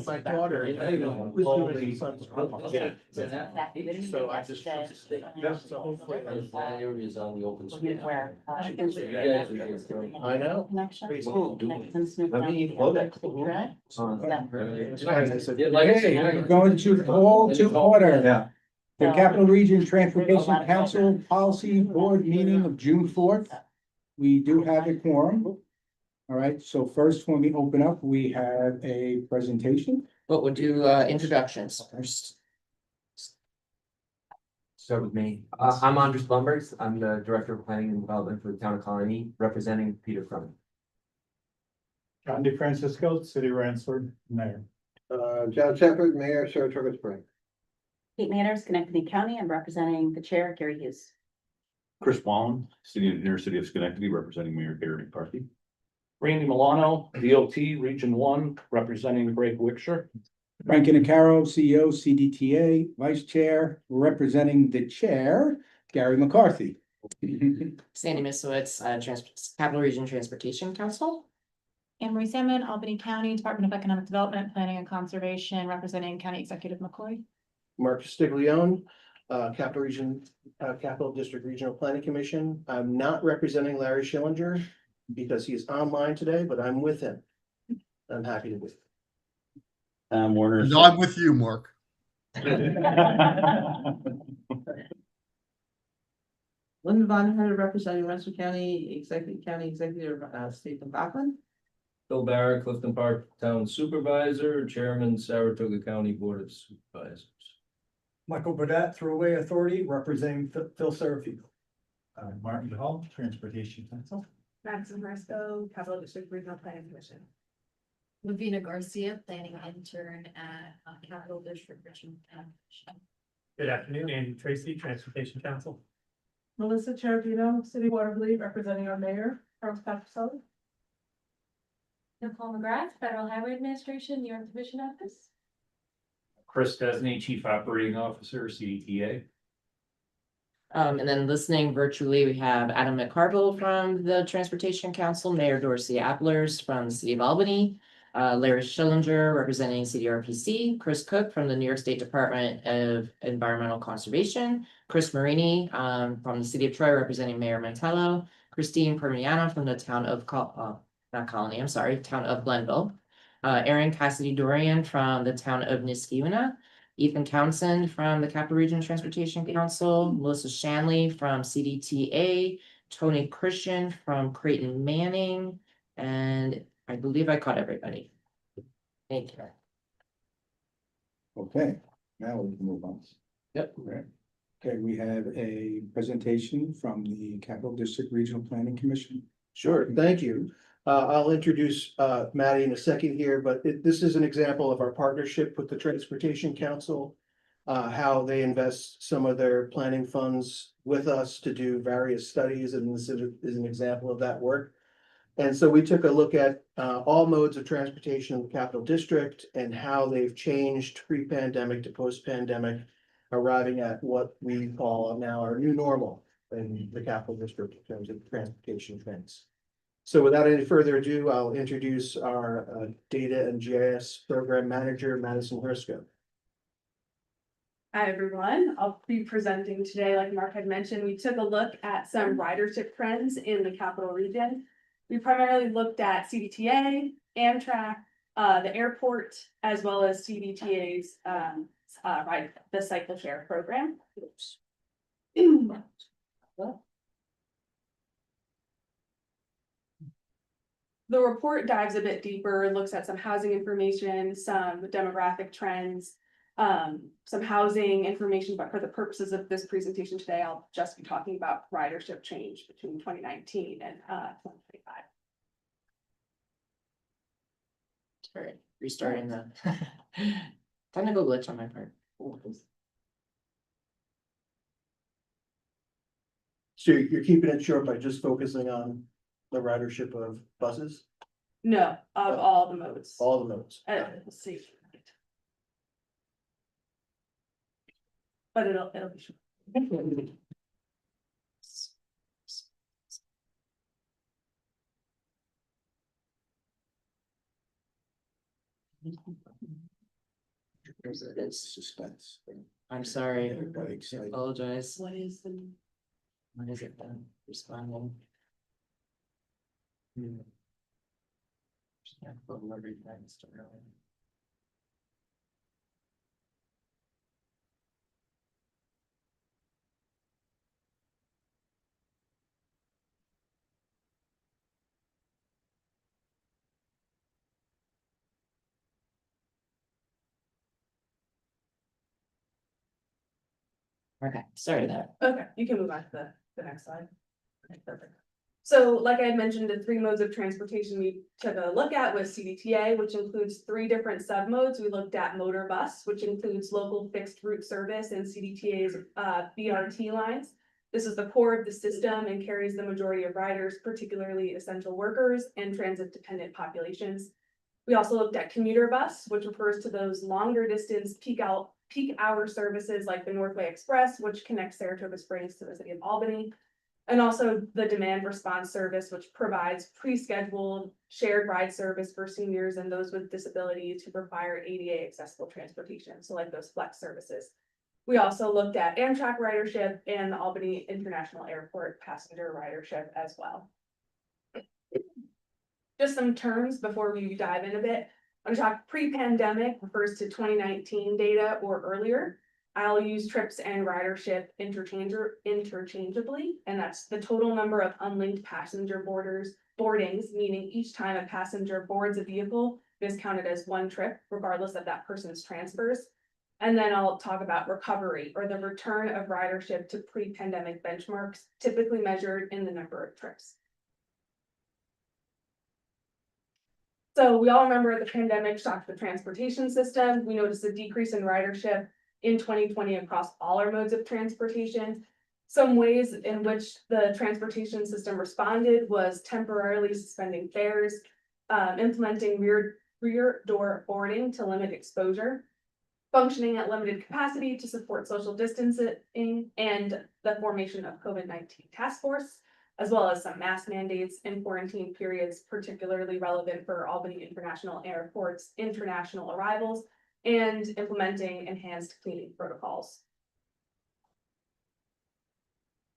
my daughter was doing some. Yeah. So I just. So hopefully. That area is on the open space. Where. You guys are here. I know. Okay, we're going to call to order. Yeah. The Capital Region Transportation Council Policy Board meeting of June 4th. We do have a quorum. All right, so first, when we open up, we have a presentation. But we'll do introductions first. Start with me. I'm Andres Blumbergs. I'm the Director of Planning and Development for the Town of Colony, representing Peter Crum. John DeFrancisco, City of Ransford, Mayor. John Shepherd, Mayor, Saratoga Springs. Kate Manners, Schenectady County. I'm representing the chair, Gary Hughes. Chris Wallen, City Engineer, City of Schenectady, representing Mayor Gary McCarthy. Randy Milano, DOT Region 1, representing Greg Wickshire. Frank Inacaro, CEO, CDTA, Vice Chair, representing the Chair, Gary McCarthy. Sandy Misowitz, Capital Region Transportation Council. Anne Marie Salmon, Albany County Department of Economic Development, Planning and Conservation, representing County Executive McCoy. Mark Stiglione, Capital District Regional Planning Commission. I'm not representing Larry Schillinger because he's online today, but I'm with him. I'm happy to be. Warner. No, I'm with you, Mark. Linda Bonnehead, representing Rensselaer County Executive, State of Rockland. Bill Barrett, Clifton Park Town Supervisor, Chairman, Saratoga County Board of Supervisors. Michael Burdette, Thruway Authority, representing Phil Serafino. Martin Hall, Transportation Council. Madison Marisco, Capital District Regional Planning Commission. Lavina Garcia, planning intern at Capital District Regional Planning Commission. Good afternoon, Andy Tracy, Transportation Council. Melissa Cherubino, City Waterville, representing our mayor, Charles Patricelli. Nicole McGrath, Federal Highway Administration, New York Division Office. Chris Desney, Chief Operating Officer, CDTA. And then listening virtually, we have Adam McCarville from the Transportation Council, Mayor Dorsey Applers from the City of Albany, Larry Schillinger representing CDRPC, Chris Cook from the New York State Department of Environmental Conservation, Chris Marini from the City of Troy representing Mayor Mantello, Christine Permiano from the town of town of Glenville, Aaron Cassidy Dorian from the town of Niskayuna, Ethan Townsend from the Capital Region Transportation Council, Melissa Shanley from CDTA, Tony Christian from Creighton Manning, and I believe I caught everybody. Thank you. Okay, now we can move on. Yep. Right. Okay, we have a presentation from the Capital District Regional Planning Commission. Sure, thank you. I'll introduce Maddie in a second here, but this is an example of our partnership with the Transportation Council. How they invest some of their planning funds with us to do various studies, and this is an example of that work. And so we took a look at all modes of transportation in the Capital District and how they've changed pre-pandemic to post-pandemic, arriving at what we call now our new normal in the Capital District in terms of transportation trends. So without any further ado, I'll introduce our Data and GIS Program Manager, Madison Hersko. Hi, everyone. I'll be presenting today, like Mark had mentioned, we took a look at some ridership trends in the Capital Region. We primarily looked at CDTA, Amtrak, the airport, as well as CDTA's the cycle share program. The report dives a bit deeper, looks at some housing information, some demographic trends, some housing information, but for the purposes of this presentation today, I'll just be talking about ridership change between 2019 and 2025. Sorry, restarting the technical glitch on my part. So you're keeping it short by just focusing on the ridership of buses? No, of all the modes. All the modes. Let's see. But it'll be short. It's, Suspense. I'm sorry, Everybody I excited. apologize. What is the? What is it then? Responding. Just gonna put everything started. Okay, sorry that. Okay, you can move on to the next slide. Okay, perfect. So like I had mentioned, the three modes of transportation we took a look at was CDTA, which includes three different submodes. We looked at motor bus, which includes local fixed route service and CDTA's BRT lines. This is the core of the system and carries the majority of riders, particularly essential workers and transit dependent populations. We also looked at commuter bus, which refers to those longer distance peak hour services like the Northway Express, which connects Saratoga Springs to the city of Albany. And also the demand response service, which provides pre-scheduled shared ride service for seniors and those with disabilities who require ADA accessible transportation, so like those flex services. We also looked at Amtrak ridership and the Albany International Airport passenger ridership as well. Just some terms before we dive in a bit. I'm gonna talk pre-pandemic refers to 2019 data or earlier. I'll use trips and ridership interchangeably, and that's the total number of unlinked passenger boardings, meaning each time a passenger boards a vehicle is counted as one trip, regardless of that person's transfers. And then I'll talk about recovery or the return of ridership to pre-pandemic benchmarks, typically measured in the number of trips. So we all remember the pandemic shocked the transportation system. We noticed a decrease in ridership in 2020 across all our modes of transportation. Some ways in which the transportation system responded was temporarily suspending fares, implementing rear door boarding to limit exposure, functioning at limited capacity to support social distancing, and the formation of COVID-19 task force, as well as some mask mandates and quarantine periods, particularly relevant for Albany International Airport's international arrivals, and implementing enhanced cleaning protocols.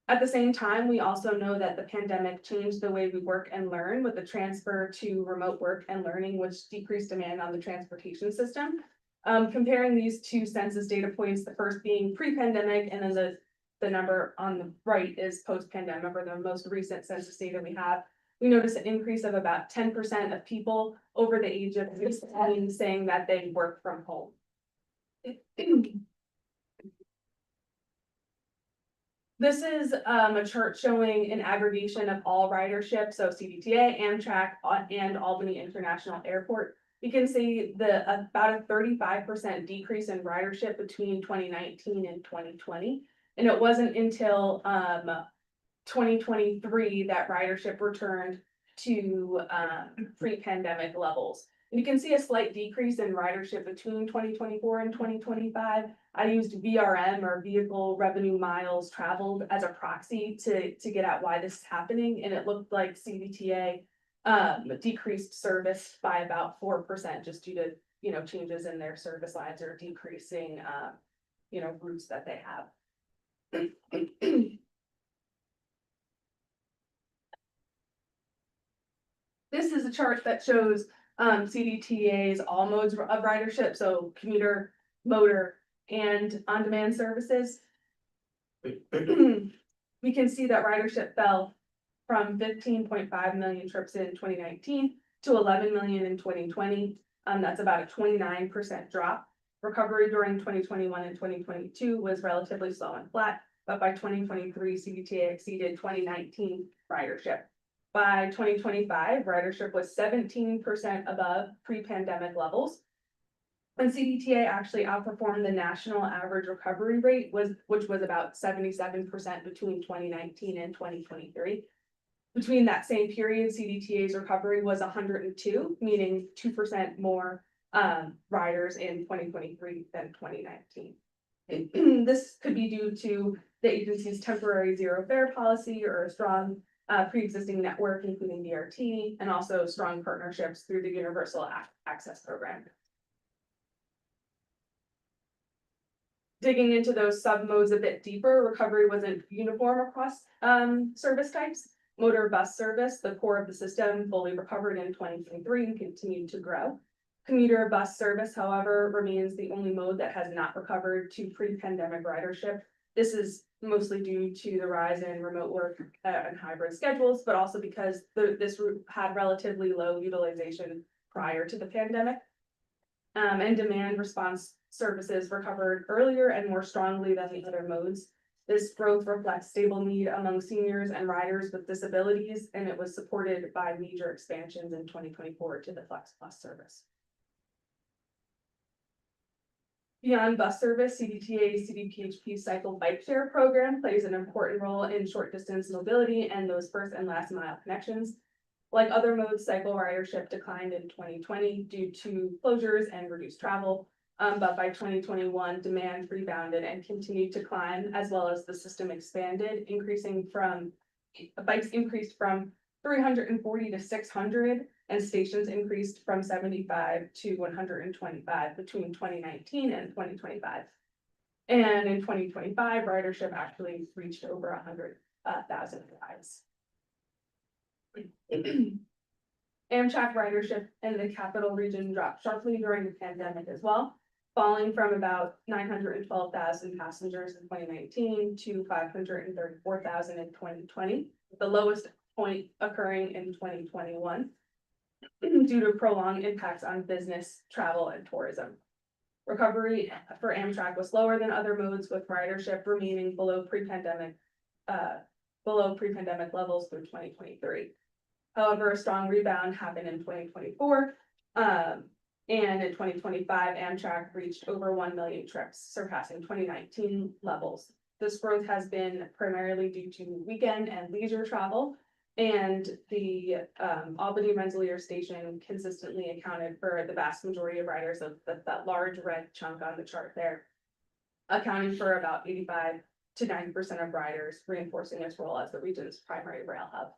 At the same time, we also know that the pandemic changed the way we work and learn with the transfer to remote work and learning, which decreased demand on the transportation system. Comparing these two census data points, the first being pre-pandemic, and then the number on the right is post-pandemic, or the most recent census data we have. We notice an increase of about 10% of people over the age of 16 saying that they work from home. This is a chart showing an aggregation of all ridership, so CDTA, Amtrak, and Albany International Airport. You can see about a 35% decrease in ridership between 2019 and 2020. And it wasn't until 2023 that ridership returned to pre-pandemic levels. And you can see a slight decrease in ridership between 2024 and 2025. I used VRM, or vehicle revenue miles traveled, as a proxy to get at why this is happening. And it looked like CDTA decreased service by about 4% just due to changes in their service lines, or decreasing routes that they have. This is a chart that shows CDTA's all modes of ridership, so commuter, motor, and on-demand services. We can see that ridership fell from 15.5 million trips in 2019 to 11 million in 2020. That's about a 29% drop. Recovery during 2021 and 2022 was relatively slow and flat, but by 2023, CDTA exceeded 2019 ridership. By 2025, ridership was 17% above pre-pandemic levels. And CDTA actually outperformed the national average recovery rate, which was about 77% between 2019 and 2023. Between that same period, CDTA's recovery was 102, meaning 2% more riders in 2023 than 2019. This could be due to the agency's temporary zero fare policy, or a strong pre-existing network, including BRT, and also strong partnerships through the Universal Access Program. Digging into those sub modes a bit deeper, recovery wasn't uniform across service types. Motor bus service, the core of the system, fully recovered in 2023 and continued to grow. Commuter bus service, however, remains the only mode that has not recovered to pre-pandemic ridership. This is mostly due to the rise in remote work and hybrid schedules, but also because this route had relatively low utilization prior to the pandemic. And demand response services recovered earlier and more strongly than the other modes. This growth reflects stable need among seniors and riders with disabilities, and it was supported by major expansions in 2024 to the Flex Plus service. Beyond bus service, CDTA CDPHP cycle bike share program plays an important role in short distance mobility and those first and last mile connections. Like other modes, cycle ridership declined in 2020 due to closures and reduced travel. But by 2021, demand rebounded and continued to climb, as well as the system expanded, bikes increased from 340 to 600, and stations increased from 75 to 125 between 2019 and 2025. And in 2025, ridership actually reached over 100,000 rides. Amtrak ridership in the capital region dropped sharply during the pandemic as well, falling from about 912,000 passengers in 2019 to 534,000 in 2020, the lowest point occurring in 2021 due to prolonged impacts on business, travel, and tourism. Recovery for Amtrak was slower than other modes, with ridership remaining below pre-pandemic levels through 2023. However, a strong rebound happened in 2024. And in 2025, Amtrak reached over 1 million trips, surpassing 2019 levels. This growth has been primarily due to weekend and leisure travel, and the Albany Rensselaer station consistently accounted for the vast majority of riders of that large red chunk on the chart there, accounting for about 85 to 90% of riders, reinforcing its role as the region's primary rail hub.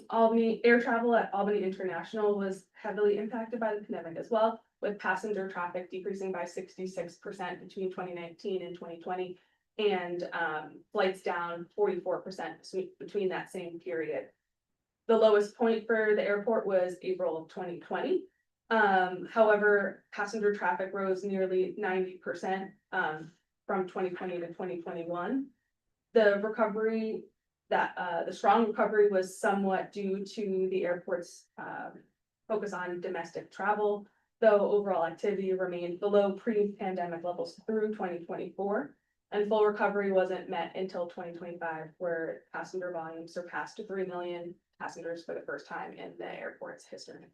Albany air travel at Albany International was heavily impacted by the pandemic as well, with passenger traffic decreasing by 66% between 2019 and 2020, and flights down 44% between that same period. The lowest point for the airport was April of 2020. However, passenger traffic rose nearly 90% from 2020 to 2021. The strong recovery was somewhat due to the airport's focus on domestic travel, though overall activity remained below pre-pandemic levels through 2024, and full recovery wasn't met until 2025, where passenger volume surpassed 3 million passengers for the first time in the airport's history.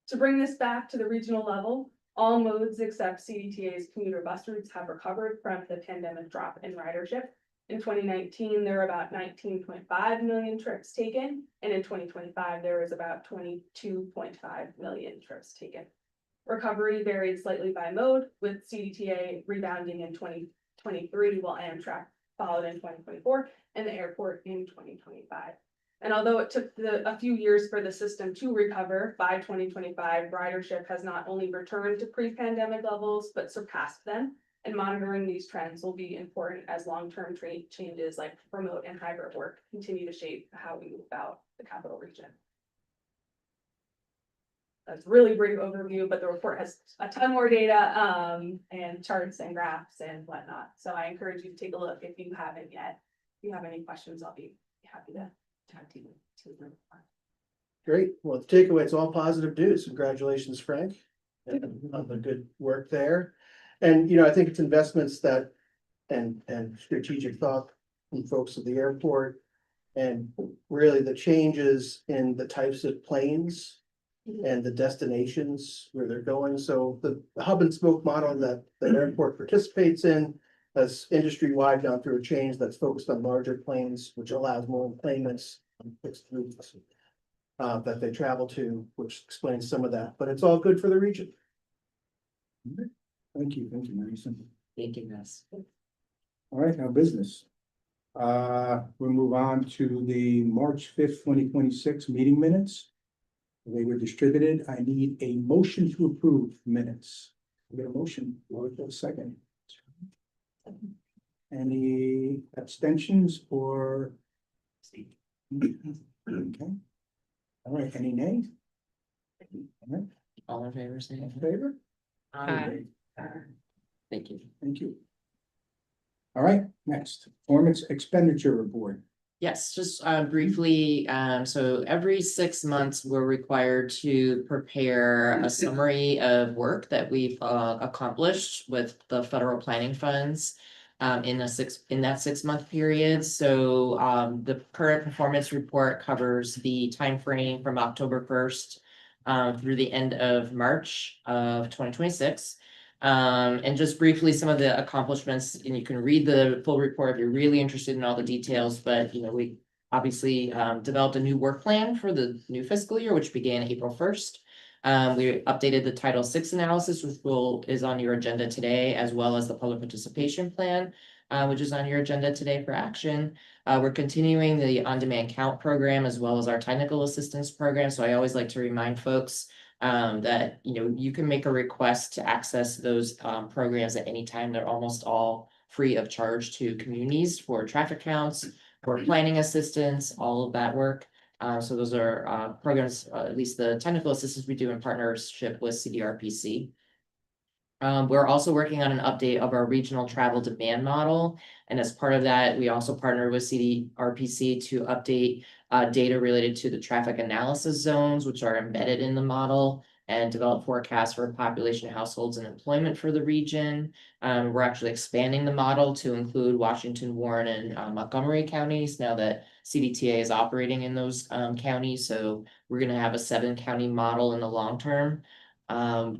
To bring this back to the regional level, all modes except CDTA's commuter bus routes have recovered from the pandemic drop in ridership. In 2019, there were about 19.5 million trips taken, and in 2025, there was about 22.5 million trips taken. Recovery varied slightly by mode, with CDTA rebounding in 2023, while Amtrak followed in 2024, and the airport in 2025. And although it took a few years for the system to recover, by 2025, ridership has not only returned to pre-pandemic levels, but surpassed them. And monitoring these trends will be important as long-term changes like remote and hybrid work continue to shape how we move about the capital region. That's a really brief overview, but the report has a ton more data and charts and graphs and whatnot. So I encourage you to take a look if you haven't yet. If you have any questions, I'll be happy to talk to you. Great. Well, the takeaway, it's all positive news. Congratulations, Frank, on the good work there. And, you know, I think it's investments that and strategic thought from folks at the airport, and really the changes in the types of planes and the destinations where they're going. So the hub and spoke model that the airport participates in has industry-wide gone through a change that's focused on larger planes, which allows more enplanements on fixed routes that they travel to, which explains some of that, but it's all good for the region. Thank you, Marisa. Thank you, guys. All right, now business. We'll move on to the March 5th, 2026 meeting minutes. They were distributed. I need a motion to approve minutes. We get a motion, or a second. Any abstentions or? Okay. All right, any nays? All right, All in favor, say in aye. favor? Aye. Thank you. Thank you. All right, next, performance expenditure report. Yes, just briefly, so every 6 months, we're required to prepare a summary of work that we've accomplished with the federal planning funds. In that 6 month period, so the current performance report covers the time frame from October 1st through the end of March of 2026. And just briefly, some of the accomplishments, and you can read the full report if you're really interested in all the details, but we obviously developed a new work plan for the new fiscal year, which began April 1st. We updated the Title VI analysis, which is on your agenda today, as well as the public participation plan, which is on your agenda today for action. We're continuing the on-demand count program as well as our technical assistance program. So I always like to remind folks that you can make a request to access those programs at any time. They're almost all free of charge to communities for traffic counts, for planning assistance, all of that work. So those are programs, at least the technical assistance we do in partnership with CDRPC. We're also working on an update of our regional travel demand model. And as part of that, we also partnered with CDRPC to update data related to the traffic analysis zones, which are embedded in the model, and develop forecasts for population, households, and employment for the region. We're actually expanding the model to include Washington, Warren, and Montgomery counties now that CDTA is operating in those counties. So we're going to have a 7-county model in the long term.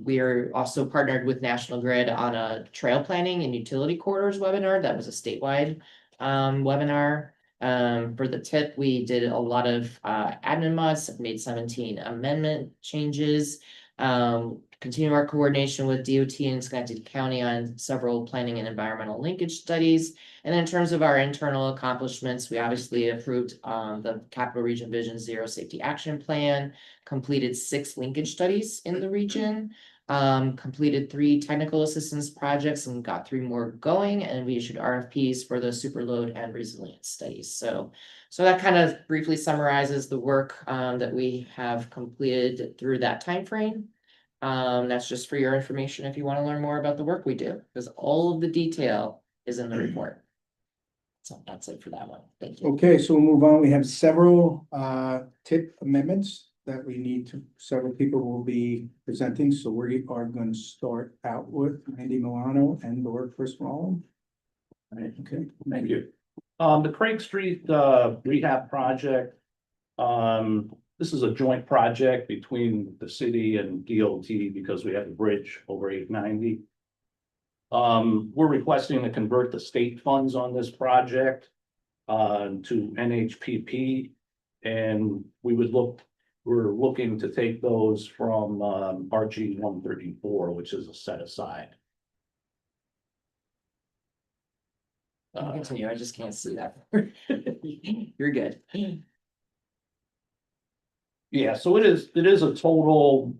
We are also partnered with National Grid on a trail planning and utility corridors webinar. That was a statewide webinar. For the tip, we did a lot of admin mods, made 17 amendment changes, continue our coordination with DOT and Schenectady County on several planning and environmental linkage studies. And in terms of our internal accomplishments, we obviously approved the Capital Region Vision Zero Safety Action Plan, completed 6 linkage studies in the region, completed 3 technical assistance projects and got 3 more going, and we issued RFPs for the superload and resilience studies. So that kind of briefly summarizes the work that we have completed through that time frame. That's just for your information if you want to learn more about the work we do, because all of the detail is in the report. So that's it for that one. Thank you. Okay, so we'll move on. We have several tip amendments that we need to, several people will be presenting. So we are going to start out with Randy Milano and Laura Chris Rollin. All right, okay. Thank you. The Craig Street rehab project. This is a joint project between the city and DOT because we have a bridge over 890. We're requesting to convert the state funds on this project to NHPP, and we're looking to take those from RG 134, which is a set aside. Continue. I just can't see that. You're good. Yeah, so it is a total,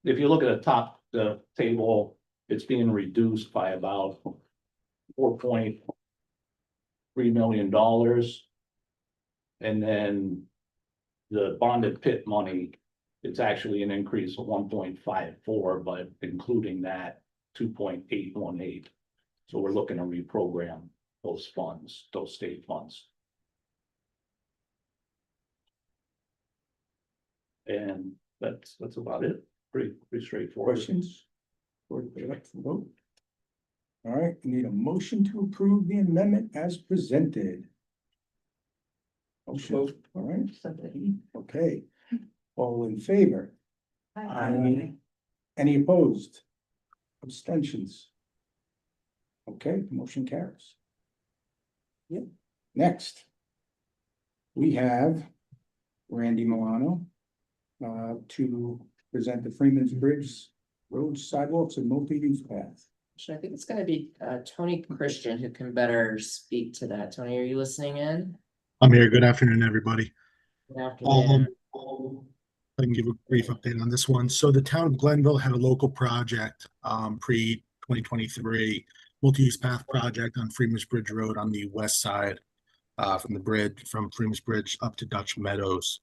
if you look at the top, the table, it's being reduced by about $4.3 million. And then the bonded pit money, it's actually an increase of 1.54, but including that 2.818. So we're looking to reprogram those funds, those state funds. And that's about it. Pretty straightforward. Questions? Or let's vote. All right, we need a motion to approve the amendment as presented. Motion, all right, okay. All in favor? Aye. Any opposed? Abstentions? Okay, the motion carries. Yep. Next, we have Randy Milano to present the Freeman's Bridge roads, sidewalks, and multi-use paths. So I think it's gonna be Tony Christian who can better speak to that. Tony, are you listening in? I'm here. Good afternoon, everybody. Good afternoon. I can give a brief update on this one. So the town of Glenville had a local project, pre-2023, multi-use path project on Freeman's Bridge Road on the west side, from the bridge, from Freeman's Bridge up to Dutch Meadows.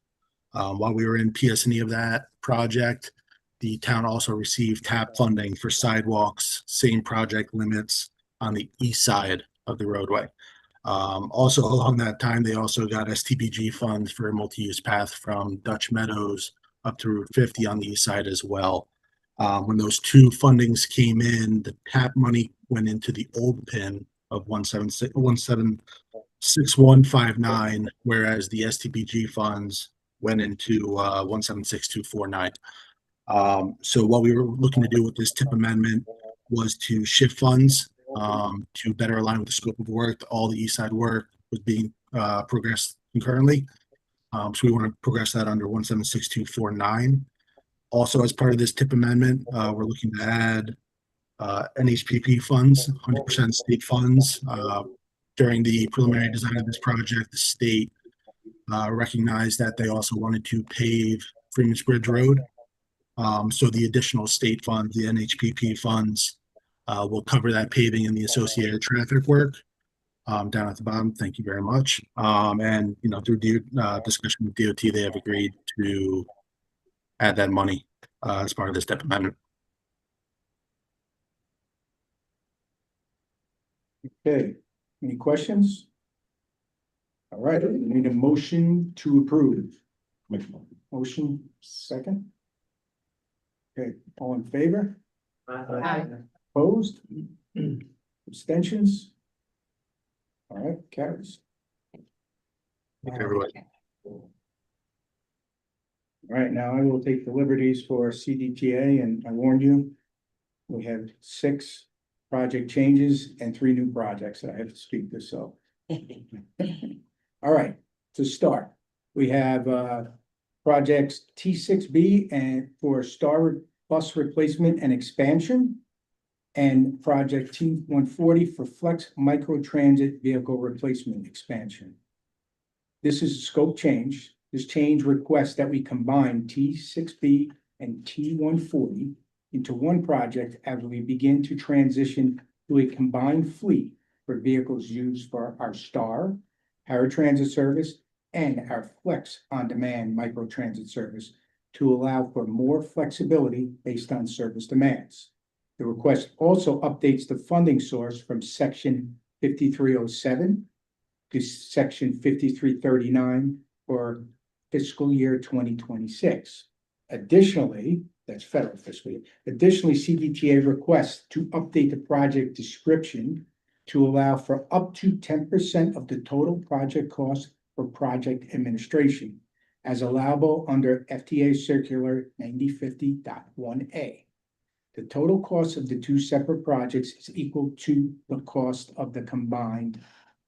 While we were in PS&E of that project, the town also received TAP funding for sidewalks, same project limits on the east side of the roadway. Also along that time, they also got STBG funds for a multi-use path from Dutch Meadows up to Route 50 on the east side as well. When those two fundings came in, the TAP money went into the old PIN of 176159, whereas the STBG funds went into 176249. So what we were looking to do with this TIP amendment was to shift funds to better align with the scope of work. All the east side work was being progressed concurrently. So we want to progress that under 176249. Also, as part of this TIP amendment, we're looking to add NHPP funds, 100% state funds. During the preliminary design of this project, the state recognized that they also wanted to pave Freeman's Bridge Road. So the additional state funds, the NHPP funds, will cover that paving and the associated traffic work down at the bottom. Thank you very much. And, you know, through discussion with DOT, they have agreed to add that money as part of this TIP amendment. Okay, any questions? All right, we need a motion to approve. Motion second. Okay, all in favor? Opposed? Abstentions? All right, carries. Thank you, everyone. All right, now I will take the liberties for CDTA, and I warned you, we have 6 project changes and 3 new projects that I have to speak to, so. All right, to start, we have projects T6B and for Star Bus replacement and expansion, and project T140 for Flex Microtransit vehicle replacement expansion. This is a scope change. This change requests that we combine T6B and T140 into one project as we begin to transition to a combined fleet for vehicles used for our Star paratransit service and our Flex on-demand microtransit service to allow for more flexibility based on service demands. The request also updates the funding source from section 5307 to section 5339 for fiscal year 2026. Additionally, that's federal fiscal year. Additionally, CDTA requests to update the project description to allow for up to 10% of the total project cost for project administration, as allowable under FTA Circular 9050.1A. The total cost of the 2 separate projects is equal to the cost of the combined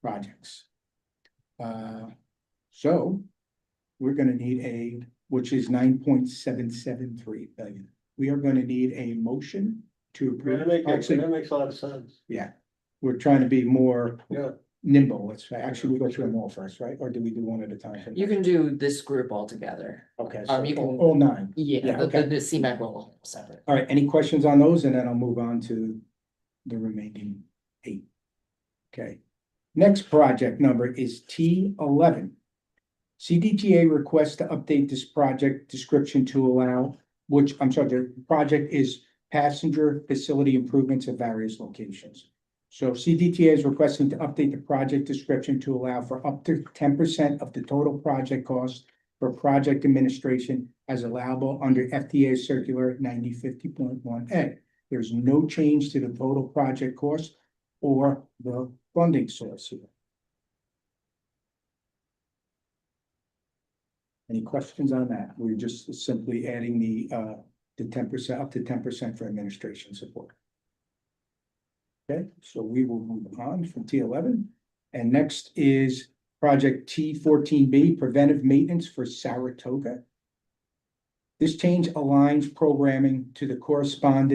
projects. So we're gonna need which is 9.773 billion. We are gonna need a motion to approve. Actually, that makes a lot of sense. yeah, we're trying to be more Yeah. nimble. Let's actually, we go through them all first, right? Or do we do one at a time? You can do this group all together. Okay, you so can- all 9. Yeah, Yeah, the okay. CMAC will separate. All right, any questions on those? And then I'll move on to the remaining 8. Okay. Next project number is T11. CDTA requests to update this project description to allow, the project is passenger facility improvements at various locations. So CDTA is requesting to update the project description to allow for up to 10% of the total project cost for project administration as allowable under FTA Circular 9050.1A. There's no change to the total project cost or the funding source here. Any questions on that? We're just simply adding the 10%, up to 10% for administration support. Okay, so we will move on from T11. And next is project T14B, preventive maintenance for Saratoga. This change aligns programming to correspond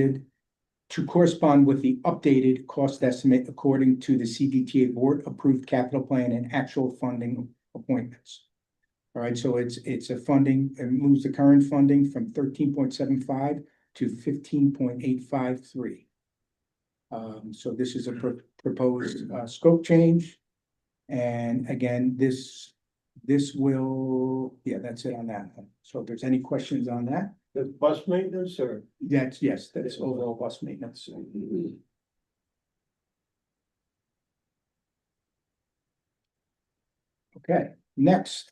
with the updated cost estimate according to the CDTA board approved capital plan and actual funding appointments. All right, so it's a funding, it moves the current funding from 13.75 to 15.853. So this is a proposed scope change. And again, this will, yeah, that's it on that one. So if there's any questions on that, The bus maintenance or? yes, that's overall bus maintenance. Okay, next.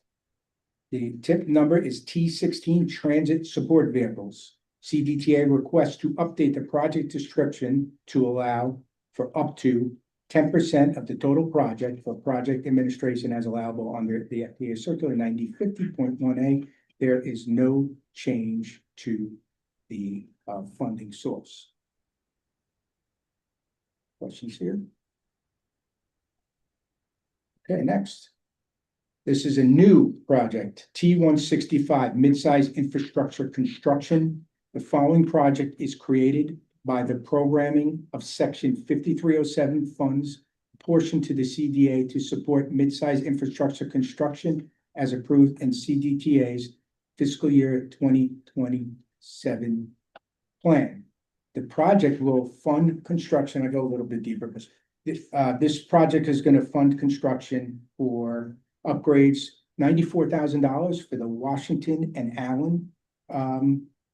The tip number is T16 Transit Support Vehicles. CDTA requests to update the project description to allow for up to 10% of the total project for project administration as allowable under the FTA Circular 9050.1A. There is no change to the funding source. Questions here? Okay, next. This is a new project, T165 Midsize Infrastructure Construction. The following project is created by the programming of Section 5307 funds portioned to the CDA to support midsize infrastructure construction as approved in CDTA's fiscal year 2027 plan. The project will fund construction. I go a little bit deeper, but this project is going to fund construction for upgrades, $94,000 for the Washington and Allen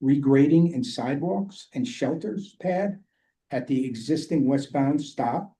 regrading and sidewalks and shelters pad at the existing westbound stop,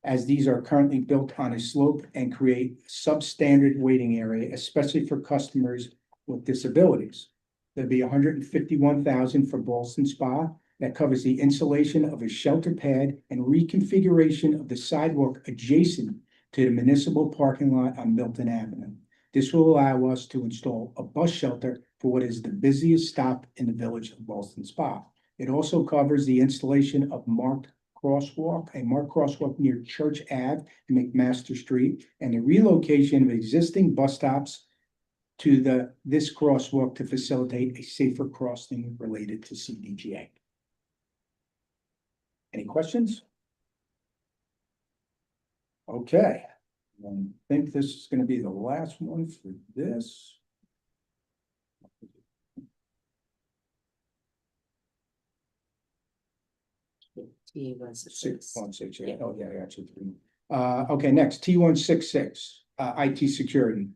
as these are currently built on a slope and create substandard waiting area, especially for customers with disabilities. There'll be $151,000 for Ballston Spa. That covers the installation of a shelter pad and reconfiguration of the sidewalk adjacent to the municipal parking lot on Milton Avenue. This will allow us to install a bus shelter for what is the busiest stop in the village of Ballston Spa. It also covers the installation of a marked crosswalk near Church Ave and McMaster Street, and the relocation of existing bus stops to this crosswalk to facilitate a safer crossing related to CDGA. Any questions? Okay, I think this is going to be the last one for this. T166. 168. Oh, yeah, actually three. Okay, next, T166, IT security.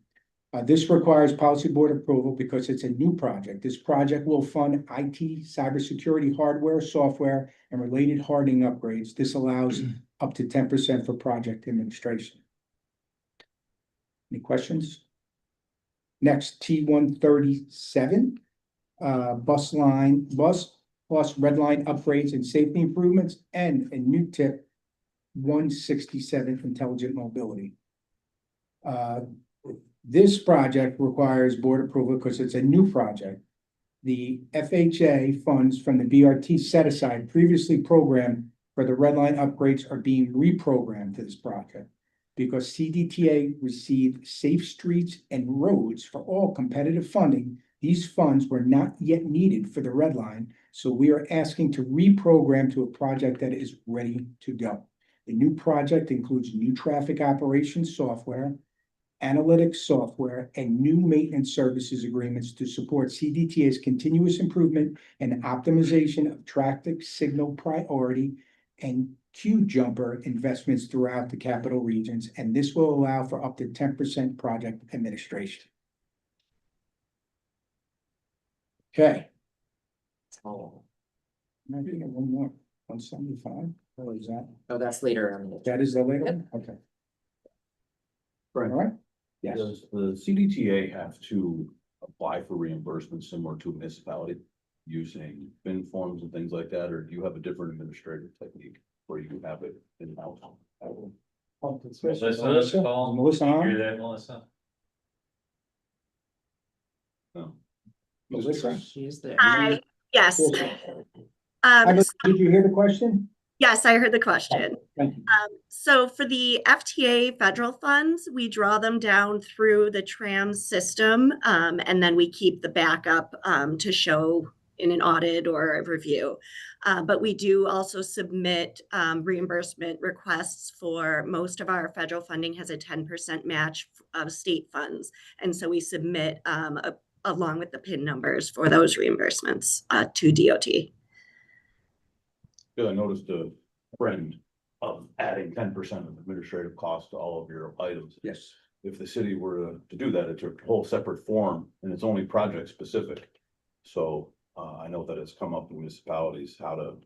This requires policy board approval because it's a new project. This project will fund IT, cybersecurity, hardware, software, and related hardening upgrades. This allows up to 10% for project administration. Any questions? Next, T137, bus plus red line upgrades and safety improvements, and a new tip, 167 intelligent mobility. This project requires board approval because it's a new project. The FHA funds from the BRT set aside previously programmed for the red line upgrades are being reprogrammed to this project because CDTA received Safe Streets and Roads for all competitive funding. These funds were not yet needed for the red line, so we are asking to reprogram to a project that is ready to go. The new project includes new traffic operations software, analytics software, and new maintenance services agreements to support CDTA's continuous improvement and optimization of traffic signal priority and queue jumper investments throughout the capital regions, and this will allow for up to 10% project administration. Okay. Oh, Maybe one more, 175, what is that? oh, that's later on. That is the later one? Okay. All right. Yes. Does the CDTA have to apply for reimbursement similar to a municipality using bin forms and things like that, or do you have a different administrative technique where you have it in-house? Melissa on? Hear that, Melissa? No. Melissa? She's there. Hi, yes. Did you hear the question? Yes, I heard the question. Thank you. So for the FTA federal funds, we draw them down through the TRAM system, and then we keep the backup to show in an audit or a review. But we do also submit reimbursement requests for most of our federal funding has a 10% match of state funds. And so we submit along with the PIN numbers for those reimbursements to DOT. Yeah, I noticed a trend of adding 10% of administrative cost to all of your items. Yes. If the city were to do that, it's a whole separate form and it's only project specific. So I know that it's come up in municipalities how to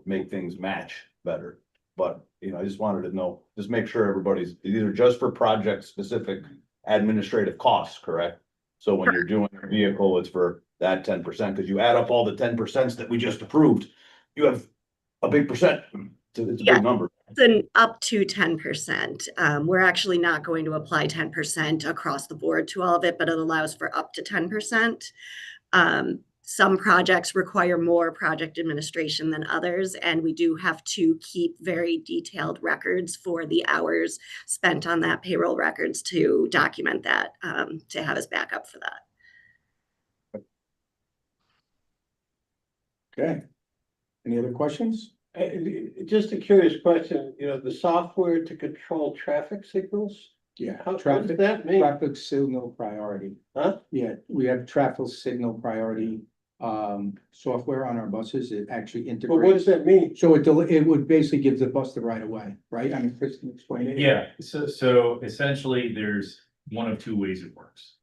make things match better. But, you know, I just wanted to know, just make sure these are just for project specific administrative costs, correct? So when you're doing a vehicle, it's for that 10%, because you add up all the 10% that we just approved, you have a big percent. It's a Yeah. big number. It's an up to 10%. We're actually not going to apply 10% across the board to all of it, but it allows for up to 10%. Some projects require more project administration than others, and we do have to keep very detailed records for the hours spent on that payroll records to document that, to have us back up for that. Okay. Any other questions? Just a curious question, you know, the software to control traffic signals? Yeah. What does that mean? Traffic signal priority. Huh? Yeah, we have traffic signal priority software on our buses. It actually Well, what does integrates. that mean? So it would basically give the bus the right of way, right? I mean, Chris can explain it. Yeah, so essentially, there's one of two ways it works.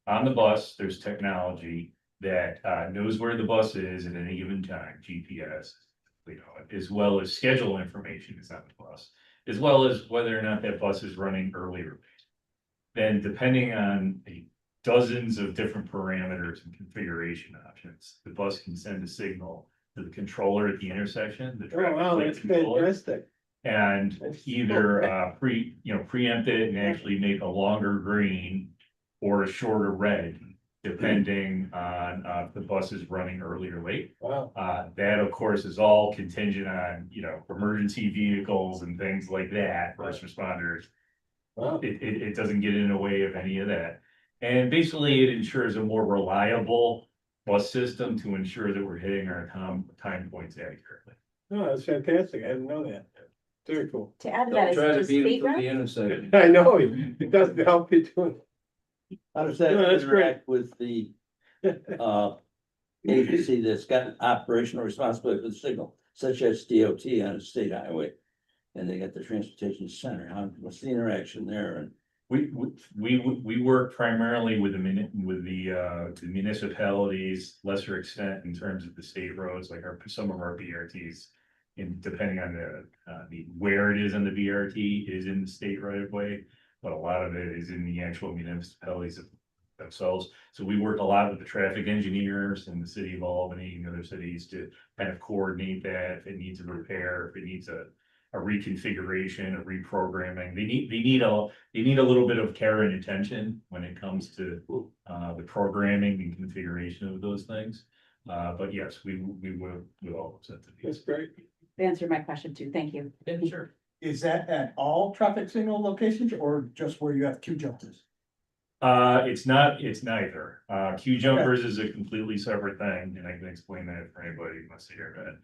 On the bus, there's technology that knows where the bus is at any given time, GPS, you know, as well as schedule information is on the bus, as well as whether or not that bus is running early or late. Then depending on dozens of different parameters and configuration options, the bus can send a signal to the controller at the intersection. The Oh, wow, traffic that's light controller, fantastic. and either preempt it and actually make a longer green or a shorter red, depending on if the bus is running early or late. Wow. That of course is all contingent on, you know, emergency vehicles and things like that, first responders. Wow. It doesn't get in the way of any of that. And basically it ensures a more reliable bus system to ensure that we're hitting our time points accurately. Oh, that's fantastic. I didn't know that. Very cool. To add to Don't that, try to is beat the it state to the rep? intersection. I know, it doesn't help you doing. How does that No, that's great. interact with the agency that's got operational responsibility for the signal, such as DOT on a state highway? And they got the transportation center, what's the interaction there? And We work primarily with the municipalities, lesser extent in terms of the state roads, like some of our BRTs. And depending on the where it is in the BRT is in the state right of way, but a lot of it is in the actual municipalities themselves. So we work a lot with the traffic engineers in the city of Albany and other cities to kind of coordinate that, if it needs a repair, if it needs a reconfiguration, a reprogramming. They need a little bit of care and attention when it comes to the programming and configuration of those things. But yes, we work with all those entities. That's great. Answered my question too.Hank you. Yeah, sure. Is that at all traffic signal locations or just where you have queue jumpers? It's neither. Queue jumpers is a completely separate thing, and I can explain that for anybody who wants to hear that.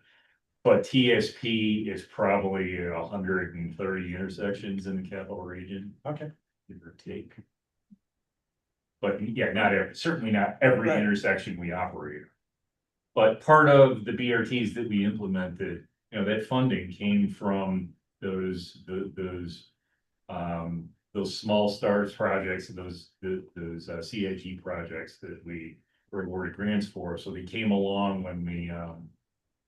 But TSP is probably 130 intersections in the capital region. Okay. Give or take. But yeah, certainly not every Right. intersection we operate. But part of the BRTs that we implemented, you know, that funding came from those small stars projects, those CIG projects that we were awarded grants for. So they came along when we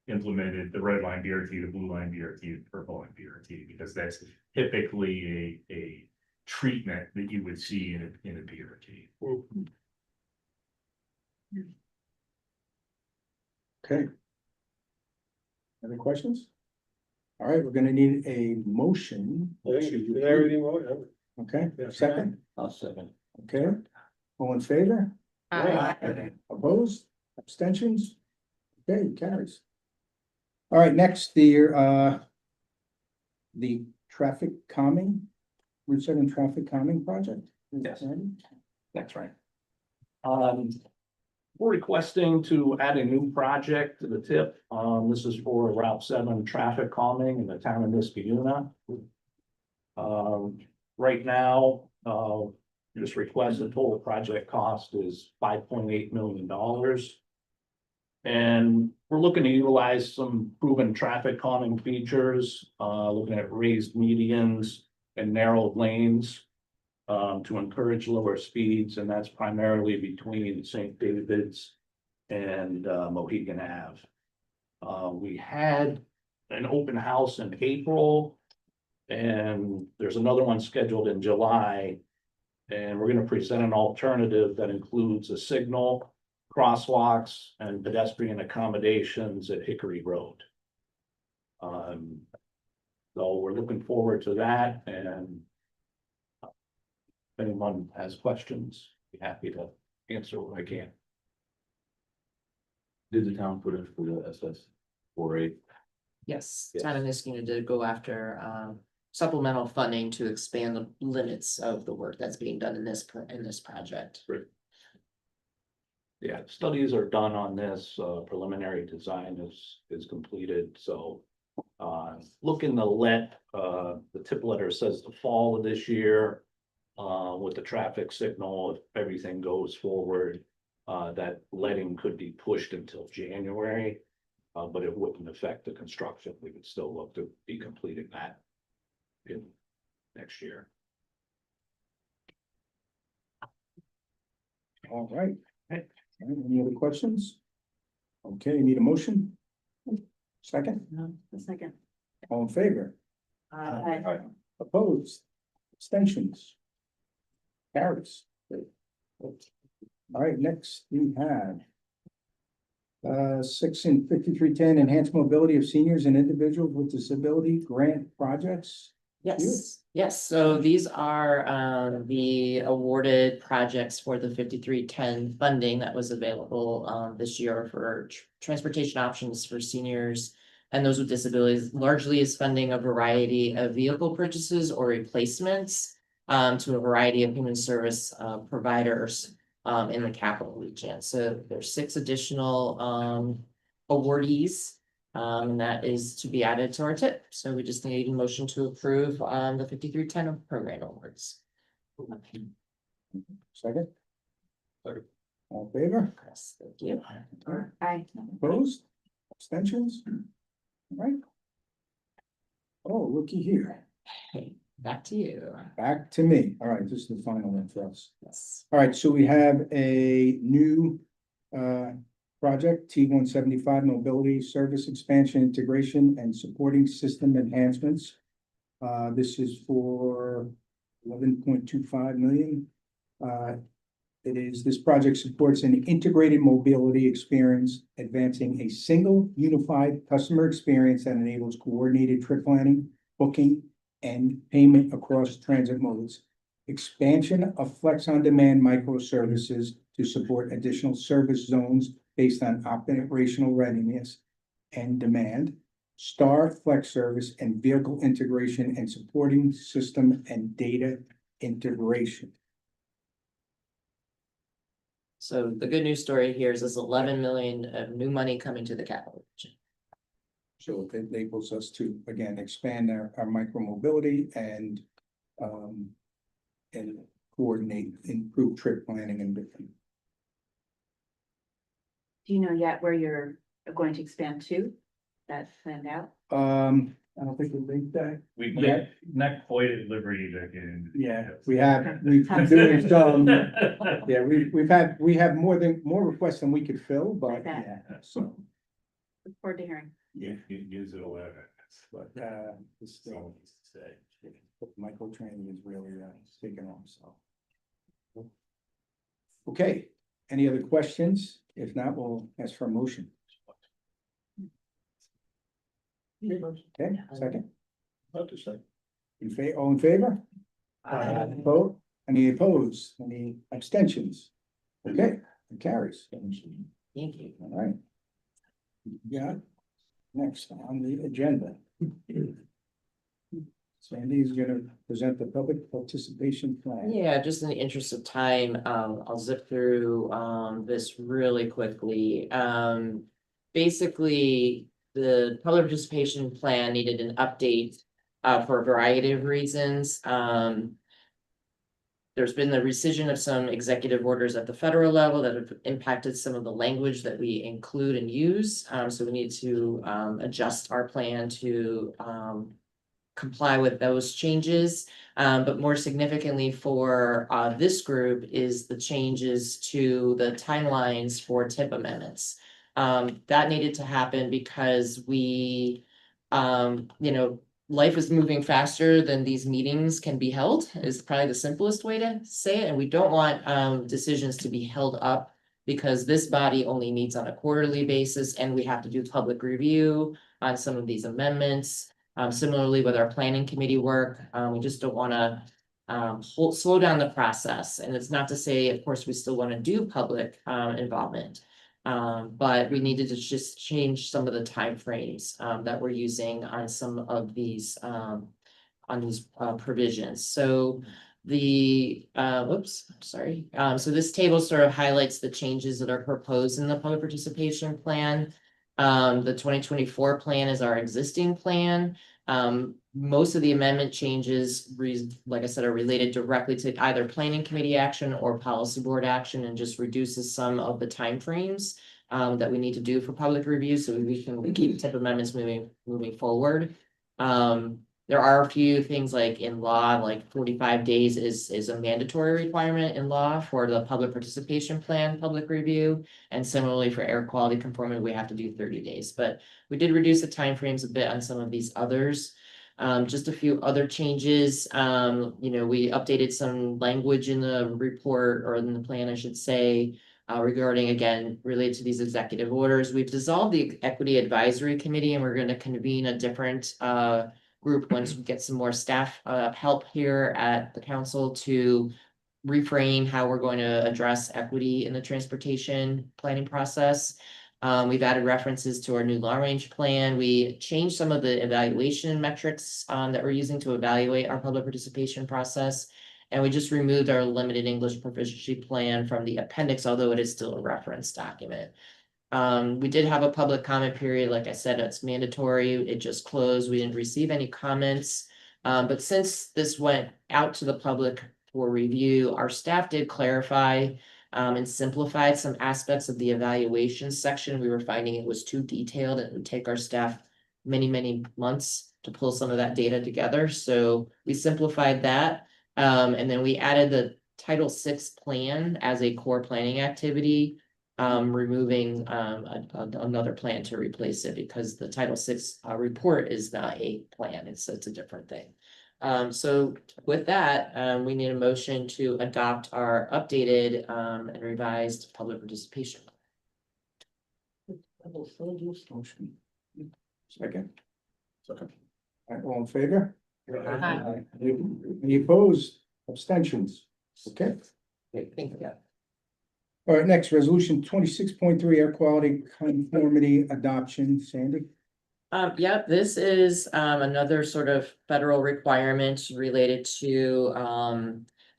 implemented the red line BRT, the blue line BRT, the purple line BRT, because that's typically a treatment that you would see in a BRT. Okay. Other questions? All right, we're gonna need a motion. Did everything work? Okay, Yeah. second, I'll second. okay, all in favor? Aye. Opposed, abstentions? Okay, carries. All right, next, the traffic calming, Route 7 traffic calming project. Yes. That's right. We're requesting to add a new project to the tip. This is for Route 7 traffic calming in the town of Niskayuna. right now, this requested total project cost is $5.8 million. And we're looking to utilize some proven traffic calming features, looking at raised medians and narrowed lanes to encourage lower speeds, and that's primarily between St. David's and Mohegan Ave. We had an open house in April, and there's another one scheduled in July. And we're gonna present an alternative that includes a signal, crosswalks, and pedestrian accommodations at Hickory Road. So we're looking forward to that, and if anyone has questions, be happy to answer what I can. Did the town put in for the SS 4A? Yes, Yes. town of Niskuna did go after supplemental funding to expand the limits of the work that's being done in this project. Yeah, studies are done on this, preliminary design is completed, so. Looking to let, the tip letter says the fall of this year. With the traffic signal, if everything goes forward, that letting could be pushed until January. But it wouldn't affect the construction, we would still look to be completing that in next year. All right. Any other questions? Okay, need a motion? Second, A second. all in favor? Aye. Opposed? Abstentions? Carries. All right, next we have section 5310, enhanced mobility of seniors and individuals with disability grant projects. Yes, so these are the awarded projects for the 5310 funding that was available this year for transportation options for seniors and those with disabilities. Largely is funding a variety of vehicle purchases or replacements to a variety of human service providers in the capital region. So there's 6 additional awardees. And that is to be added to our tip. So we just need a motion to approve the 5310 program awards. Second? All in favor? Yes, thank you. Aye. Opposed? Abstentions? All right. Oh, looky here. Hey, back to you. Back to me. All right, this is the final one for us. Yes. All right, so we have a new project, T-175 Mobility Service Expansion Integration and Supporting System Enhancements. This is for 11.25 million. This project supports an integrated mobility experience, advancing a single unified customer experience that enables coordinated trip planning, booking, and payment across transit modes. Expansion of Flex on Demand microservices to support additional service zones based on operational readiness and demand. Star Flex service and vehicle integration and supporting system and data integration. So the good news story here is this 11 million of new money coming to the capital region. So it enables us to, again, expand our micro mobility and coordinate, improve trip planning and different. Do you know yet where you're going to expand to? That's planned out? I don't think we made that. We Yeah. not quite at liberty to get into. Yeah, we've been doing some, yeah, we have more requests than we could fill, but yeah, so. Look forward to hearing. Yeah. Use it 11. But this Someone needs to say. micro training is really taking off, so. Okay, any other questions? If not, we'll ask for a motion. Okay, second. All in favor? Vote. Any opposed? Any abstentions? Okay, it carries. Thank you. All right. Yeah, next on the agenda. Sandy's gonna present the public participation plan. Yeah, just in the interest of time, I'll zip through this really quickly. Basically, the public participation plan needed an update for a variety of reasons. there's been the rescission of some executive orders at the federal level that have impacted some of the language that we include and use. So we need to adjust our plan to comply with those changes. But more significantly for this group is the changes to the timelines for tip amendments. That needed to happen because we, life is moving faster than these meetings can be held, is probably the simplest way to say it. And we don't want decisions to be held up because this body only meets on a quarterly basis and we have to do public review on some of these amendments. Similarly with our planning committee work, we just don't want to slow down the process. And it's not to say, of course, we still want to do public involvement. But we needed to just change some of the timeframes that we're using on some of these provisions. So the so this table sort of highlights the changes that are proposed in the public participation plan. The 2024 plan is our existing plan. Most of the amendment changes, like I said, are related directly to either planning committee action or policy board action and just reduces some of the timeframes that we need to do for public review so we can keep tip amendments moving forward. There are a few things like in law, like 45 days is a mandatory requirement in law for the public participation plan, public review. And similarly for air quality conformity, we have to do 30 days, but we did reduce the timeframes a bit on some of these others. Just a few other changes. We updated some language in the report or in the plan, I should say, regarding, again, related to these executive orders. We've dissolved the Equity Advisory Committee and we're going to convene a different group once we get some more staff help here at the council to reframe how we're going to address equity in the transportation planning process. We've added references to our new long range plan. We changed some of the evaluation metrics that we're using to evaluate our public participation process. And we just removed our limited English proficiency plan from the appendix, although it is still a reference document. We did have a public comment period. Like I said, it's mandatory. It just closed. We didn't receive any comments. But since this went out to the public for review, our staff did clarify and simplified some aspects of the evaluation section. We were finding it was too detailed. It would take our staff many, many months to pull some of that data together. So we simplified that. And then we added the Title VI plan as a core planning activity, removing another plan to replace it because the Title VI report is not a plan. It's a different thing. So with that, we need a motion to adopt our updated and revised public participation. Second. Second. All right, all in favor? Aye. Any opposed? Abstentions? Okay. Thank you. All right, next, resolution 26.3, air quality conformity adoption. Sandy? Yep, this is another sort of federal requirement related to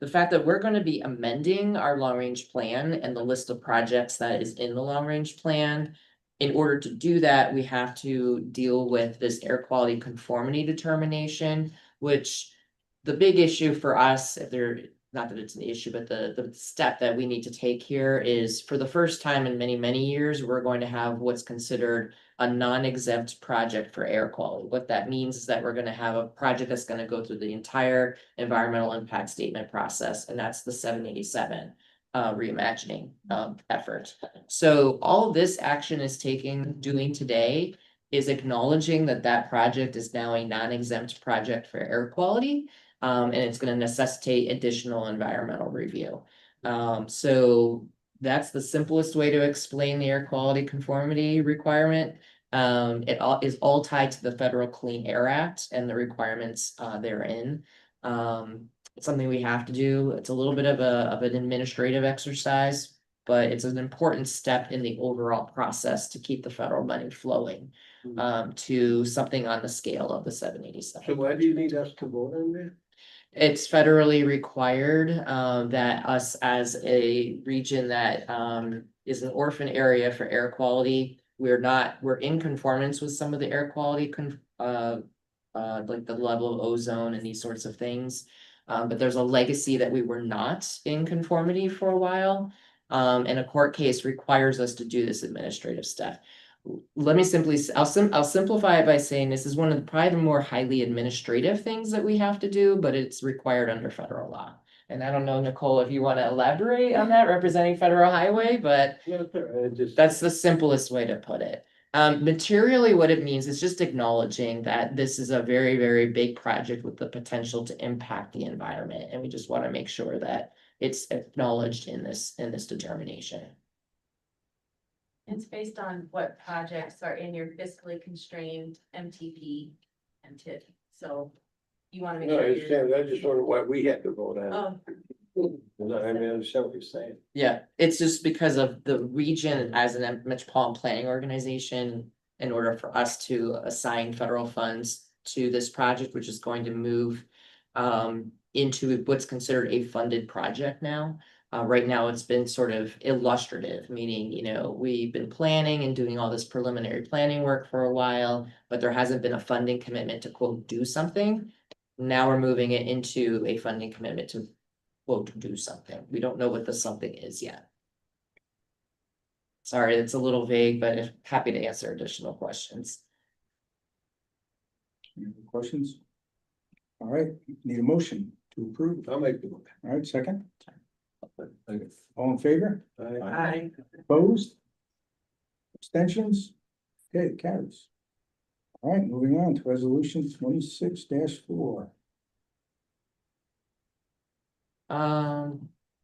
the fact that we're going to be amending our long range plan and the list of projects that is in the long range plan. In order to do that, we have to deal with this air quality conformity determination, which the big issue for us, if there, not that it's an issue, but the step that we need to take here is for the first time in many, many years, we're going to have what's considered a non-exempt project for air quality. What that means is that we're going to have a project that's going to go through the entire environmental impact statement process, and that's the 787 reimagining effort. So all this action is doing today is acknowledging that that project is now a non-exempt project for air quality, and it's going to necessitate additional environmental review. So that's the simplest way to explain the air quality conformity requirement. It is all tied to the Federal Clean Air Act and the requirements therein. It's something we have to do. It's a little bit of an administrative exercise, but it's an important step in the overall process to keep the federal money flowing to something on the scale of the 787. So why do you need us to vote on that? It's federally required that us as a region that is an orphan area for air quality, we're in conformance with some of the air quality like the level of ozone and these sorts of things. But there's a legacy that we were not in conformity for a while. And a court case requires us to do this administrative step. Let me simply, I'll simplify it by saying this is one of probably the more highly administrative things that we have to do, but it's required under federal law. And I don't know, Nicole, if you want to elaborate on that representing Federal Highway, but that's the simplest way to put it. Materially, what it means is just acknowledging that this is a very, very big project with the potential to impact the environment. And we just want to make sure that it's acknowledged in this determination. It's based on what projects are in your fiscally constrained MTP and TIP, so you wanna make No, I sure. understand, I just wonder why we had to vote on it. Oh, I mean, I understand what you're saying. Yeah, it's just because of the region as a metropolitan planning organization, in order for us to assign federal funds to this project, which is going to move into what's considered a funded project now. Right now, it's been sort of illustrative, meaning, you know, we've been planning and doing all this preliminary planning work for a while, but there hasn't been a funding commitment to quote, do something. Now we're moving it into a funding commitment to quote, do something. We don't know what the something is yet. Sorry, it's a little vague, but happy to answer additional questions. Any other questions? All right, need a motion to approve. I'll make the. All right, second. All in favor? Aye. Opposed? Abstentions? Okay, it carries. All right, moving on to resolution 26-4.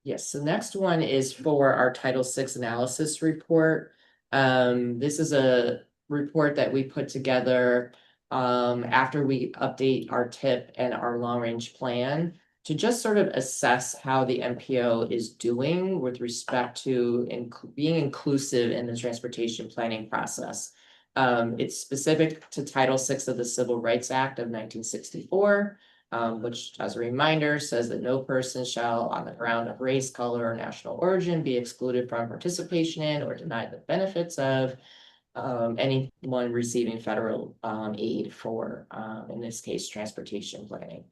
Yes, the next one is for our Title VI analysis report. This is a report that we put together after we update our TIP and our long-range plan to just sort of assess how the MPO is doing with respect to being inclusive in the transportation planning process. It's specific to Title VI of the Civil Rights Act of 1964. Which, as a reminder, says that no person shall, on the ground of race, color, or national origin, be excluded from participation in or denied the benefits of anyone receiving federal aid for, in this case, transportation planning.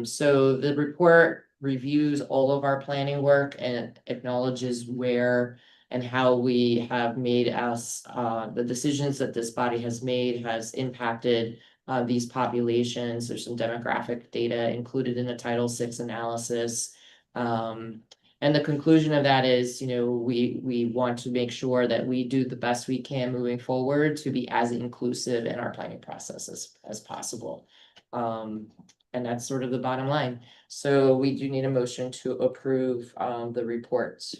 So the report reviews all of our planning work and acknowledges where and how we have made us, the decisions that this body has made has impacted these populations. There's some demographic data included in the Title VI analysis. And the conclusion of that is, you know, we want to make sure that we do the best we can moving forward to be as inclusive in our planning process as possible. And that's sort of the bottom line. So we do need a motion to approve the reports.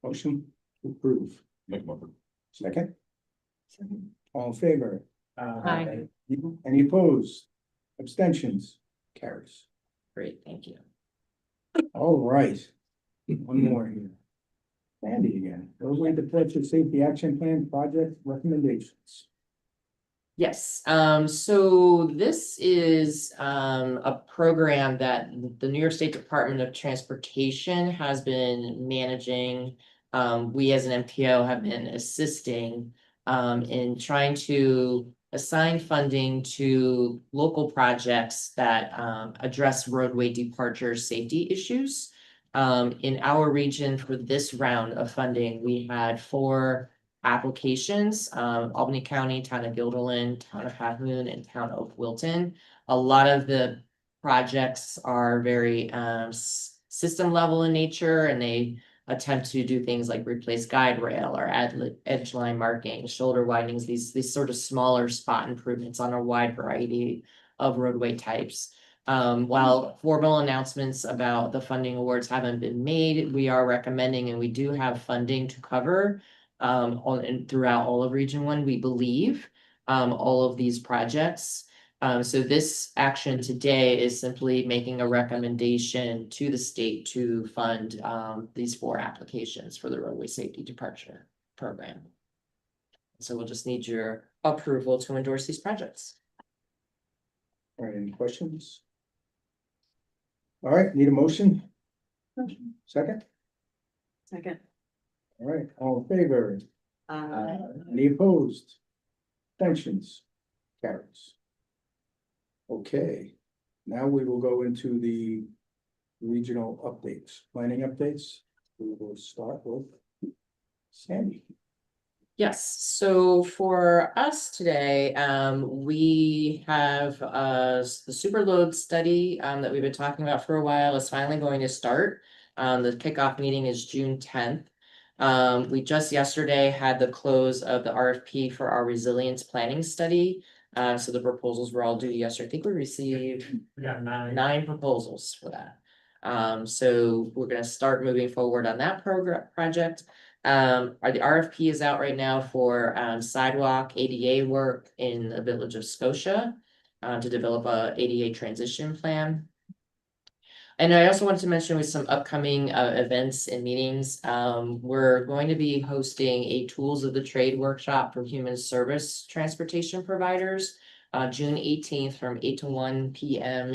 Motion to approve. Make a motion. Second. All in favor? Aye. Any opposed? Abstentions? Carries. Great, thank you. All right. One more here. Sandy again. Roadway Deflector Safety Action Plan Project Recommendations. Yes, so this is a program that the New York State Department of Transportation has been managing. We as an MPO have been assisting in trying to assign funding to local projects that address roadway departure safety issues. In our region for this round of funding, we had 4 applications, Albany County, Town of Guilderland, Town of Half Moon, and Town of Wilton. A lot of the projects are very system level in nature, and they attempt to do things like replace guide rail or add edge line marking, shoulder widenings, these sort of smaller spot improvements on a wide variety of roadway types. While formal announcements about the funding awards haven't been made, we are recommending, and we do have funding to cover throughout all of Region 1, we believe, all of these projects. So this action today is simply making a recommendation to the state to fund these 4 applications for the roadway safety departure program. So we'll just need your approval to endorse these projects. All right, any questions? All right, need a motion? Second? Second. All right, all in favor? Aye. Any opposed? Abstentions? Carries. Okay, Now we will go into the regional updates, planning updates. We will start with Sandy. Yes, so for us today, we have the super load study that we've been talking about for a while is finally going to start. The kickoff meeting is June 10th. We just yesterday had the close of the RFP for our resilience planning study. So the proposals were all due yesterday. I think we received nine proposals for that. So we're gonna start moving forward on that project. The RFP is out right now for sidewalk ADA work in the village of Scotia to develop a ADA transition plan. And I also wanted to mention with some upcoming events and meetings, we're going to be hosting a Tools of the Trade workshop for human service transportation providers. June 18th from 8 to 1 p.m.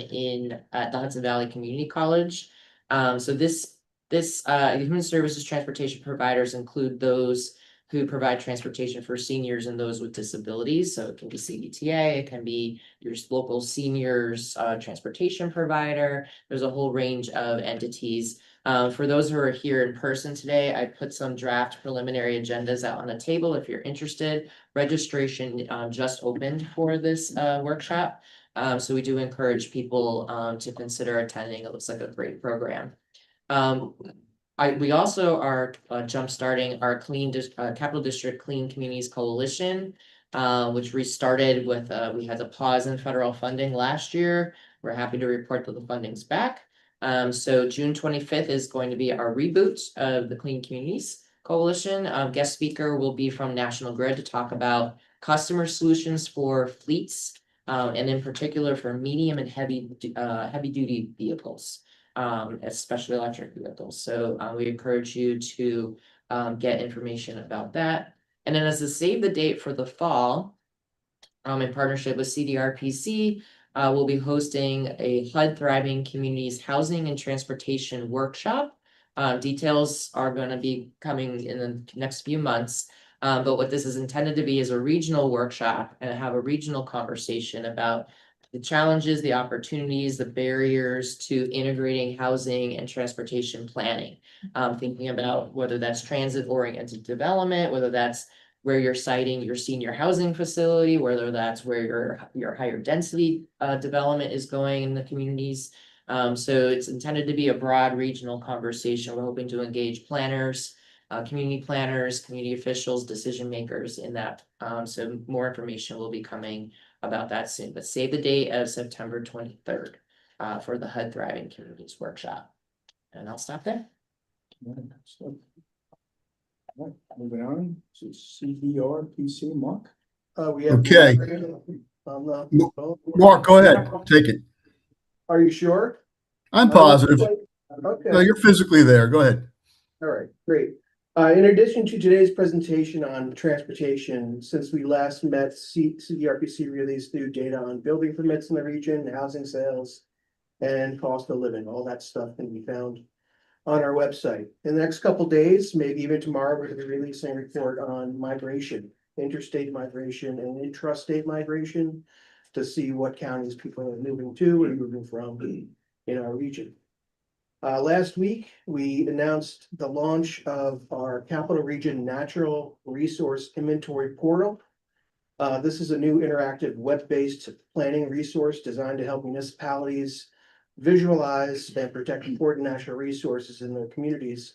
at the Hudson Valley Community College. So this human services transportation providers include those who provide transportation for seniors and those with disabilities. So it can be CDTA, it can be your local seniors transportation provider. There's a whole range of entities. For those who are here in person today, I put some draft preliminary agendas out on the table if you're interested. Registration just opened for this workshop. So we do encourage people to consider attending. It looks like a great program. We also are jumpstarting our Capital District Clean Communities Coalition, which restarted with, we had to pause in federal funding last year. We're happy to report that the funding's back. So June 25th is going to be our reboot of the Clean Communities Coalition. Guest speaker will be from National Grid to talk about customer solutions for fleets, and in particular for medium and heavy duty vehicles. Especially electric vehicles. So we encourage you to get information about that. And then as a save the date for the fall, in partnership with CDRPC, we'll be hosting a HUD Thriving Communities Housing and Transportation Workshop. Details are going to be coming in the next few months. But what this is intended to be is a regional workshop and have a regional conversation about the challenges, the opportunities, the barriers to integrating housing and transportation planning. Thinking about whether that's transit-oriented development, whether that's where you're siting your senior housing facility, whether that's where your higher density development is going in the communities. So it's intended to be a broad regional conversation. We're hoping to engage planners, community planners, community officials, decision makers in that. So more information will be coming about that soon, but save the date of September 23rd for the HUD Thriving Communities Workshop. And I'll stop there. All right, moving on to CDRPC, Mark. We have. Okay. Mark, go ahead, take it. Are you sure? I'm positive. Okay. No, you're physically there. Go ahead. All right, great. In addition to today's presentation on transportation, since we last met, CDRPC released new data on building permits in the region, housing sales, and cost of living. All that stuff can be found on our website. In the next couple of days, maybe even tomorrow, we're going to be releasing a report on migration, interstate migration and intrastate migration to see what counties people are moving to and moving from in our region. Last week, we announced the launch of our Capital Region Natural Resource Inventory Portal. This is a new interactive web-based planning resource designed to help municipalities visualize and protect important natural resources in their communities.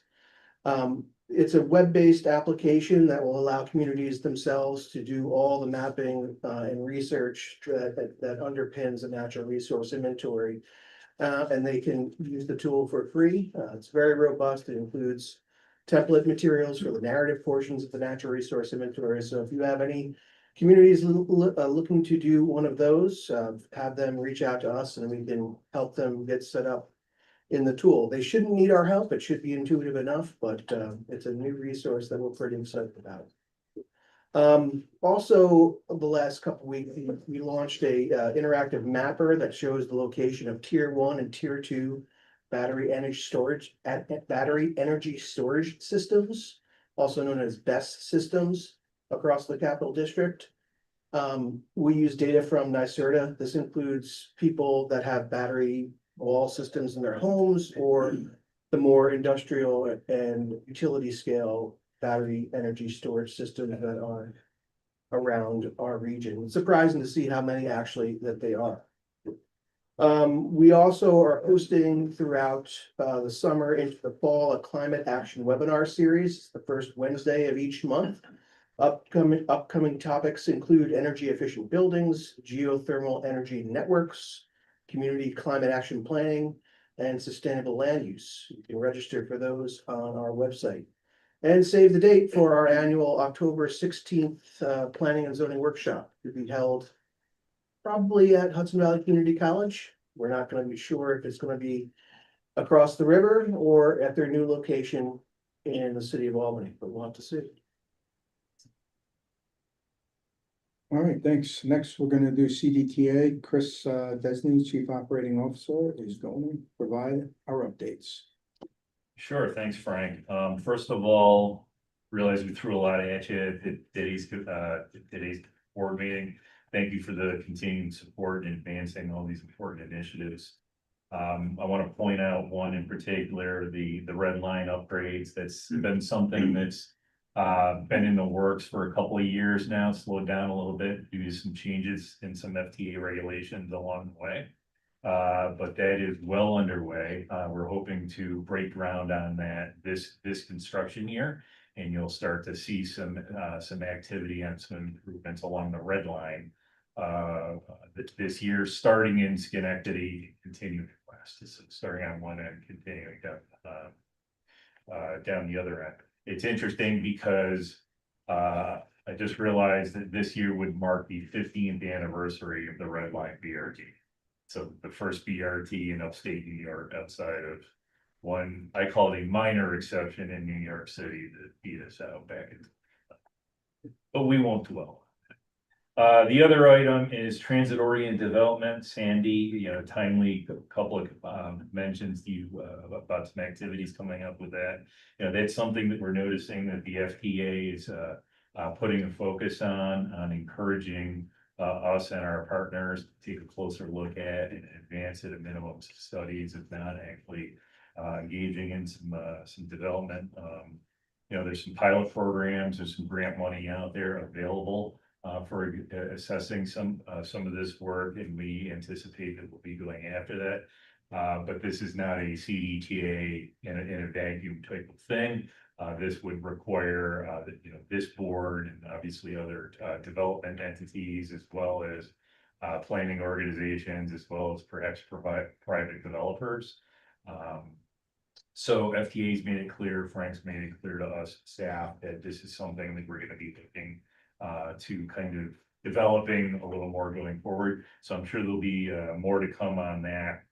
It's a web-based application that will allow communities themselves to do all the mapping and research that underpins a natural resource inventory. And they can use the tool for free. It's very robust. It includes template materials for the narrative portions of the natural resource inventory. So if you have any communities looking to do one of those, have them reach out to us and we can help them get set up in the tool. They shouldn't need our help. It should be intuitive enough, but it's a new resource that we're pretty excited about. Also, the last couple of weeks, we launched a interactive mapper that shows the location of tier 1 and tier 2 battery energy storage systems, also known as BESS systems across the Capital District. We use data from NYSERDA. This includes people that have battery wall systems in their homes or the more industrial and utility scale battery energy storage systems that are around our region. It's surprising to see how many actually that they are. We also are hosting throughout the summer into the fall a climate action webinar series, the first Wednesday of each month. Upcoming topics include energy efficient buildings, geothermal energy networks, community climate action planning, and sustainable land use. You can register for those on our website. And save the date for our annual October 16th Planning and Zoning Workshop to be held probably at Hudson Valley Community College. We're not going to be sure if it's going to be across the river or at their new location in the city of Albany, but we'll have to see. All right, thanks. Next, we're gonna do CDTA. Chris Desney, Chief Operating Officer, is going to provide our updates. Sure, thanks, Frank. First of all, realize we threw a lot at you at today's board meeting. Thank you for the continued support in advancing all these important initiatives. I want to point out one in particular, the red line upgrades. That's been something that's been in the works for a couple of years now, slowed down a little bit due to some changes in some FTA regulations along the way. But that is well underway. We're hoping to break ground on that this construction year, and you'll start to see some activity and some improvements along the red line this year, starting in Schenectady, continuing west, so starting on one end, continuing down the other end. It's interesting because I just realized that this year would mark the 15th anniversary of the Red Line BRT. So the first BRT in upstate New York, outside of one, I call it a minor exception in New York City that beat us out back in. But we won't dwell. The other item is transit-oriented development. Sandy, timely couple of mentions to you about some activities coming up with that. That's something that we're noticing that the FTA is putting a focus on encouraging us and our partners to take a closer look at and advance at a minimum studies, if not actually engaging in some development. There's some pilot programs, there's some grant money out there available for assessing some of this work, and we anticipate that we'll be going after that. But this is not a CDTA in a vacuum type of thing. This would require that this board and obviously other development entities, as well as planning organizations, as well as perhaps private developers. So FTA's made it clear, Frank's made it clear to us staff that this is something that we're going to be looking to kind of developing a little more going forward. So I'm sure there'll be more to come on that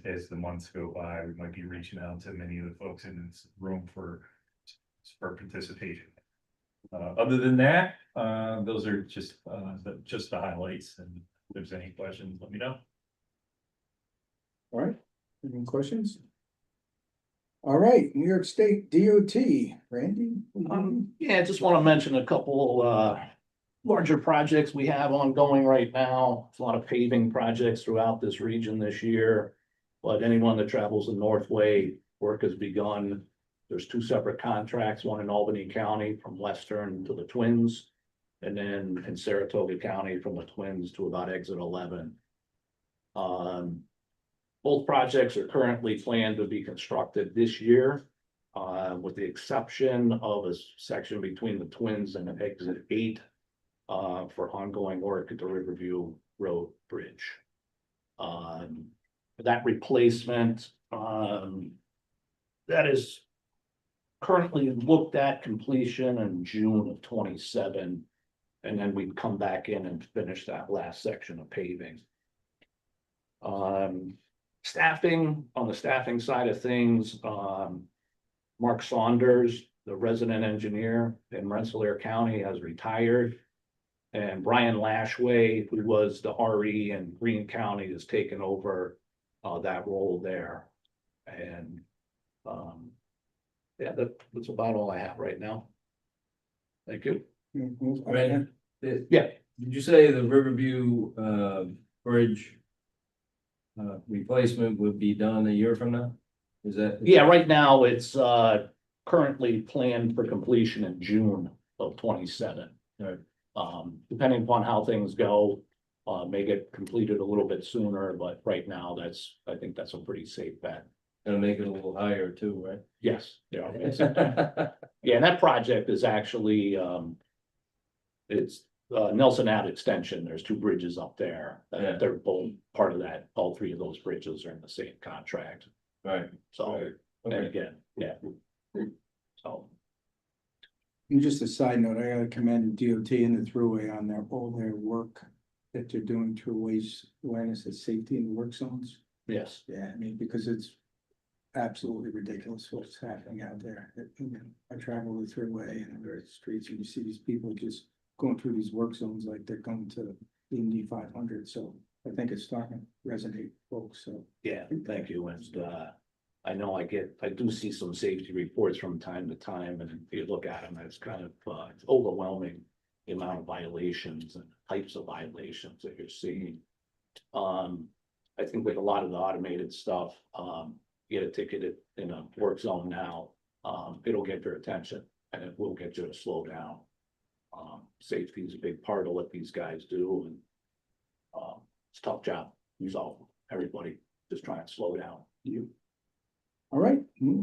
as the months go by. We might be reaching out to many of the folks in this room for participation. Other than that, those are just the highlights. And if there's any questions, let me know. All right, any questions? All right, New York State DOT, Randy? Yeah, I just want to mention a couple larger projects we have ongoing right now. There's a lot of paving projects throughout this region this year. But anyone that travels the Northway, work has begun. There's two separate contracts, one in Albany County from Western to the Twins, and then in Saratoga County from the Twins to about exit 11. Both projects are currently planned to be constructed this year, with the exception of a section between the Twins and exit 8 for ongoing work at the Riverview Road Bridge. That replacement, that is currently looked at completion in June of 27, and then we'd come back in and finish that last section of paving. Staffing, on the staffing side of things, Mark Saunders, the resident engineer in Rensselaer County, has retired. And Brian Lashway, who was the RE in Greene County, has taken over that role there. And yeah, that's about all I have right now. Thank you. Yeah. Did you say the Riverview, bridge replacement would be done a year from now? Is that? Yeah, right now it's currently planned for completion in June of 27. Right. Depending upon how things go, may get completed a little bit sooner, but right now I think that's a pretty safe bet. Gonna make it a little higher too, right? Yes, yeah. Yeah, and that project is actually, it's Nelson Ave Extension. There's two bridges up there. Yeah. They're both part of that. All three of those bridges are in the same contract. Right. So, Right. and Okay. again, yeah. So, And just a side note, I gotta commend DOT and the Thruway on all their work that they're doing to raise awareness of safety in the work zones. yes. Yeah, I mean, because it's absolutely ridiculous what's happening out there. I travel the Thruway and other streets and you see these people just going through these work zones like they're going to Indy 500. So I think it's starting to resonate, with folks. So Yeah, thank you. And I know I do see some safety reports from time to time, and if you look at them, it's kind of it's overwhelming. The amount of violations and types of violations that you're seeing. I think with a lot of the automated stuff, get a ticket in a work zone now, it'll get your attention and it will get you to slow down. Safety is a big part of what these guys do, and it's a tough job. So everybody just try and slow down. all right,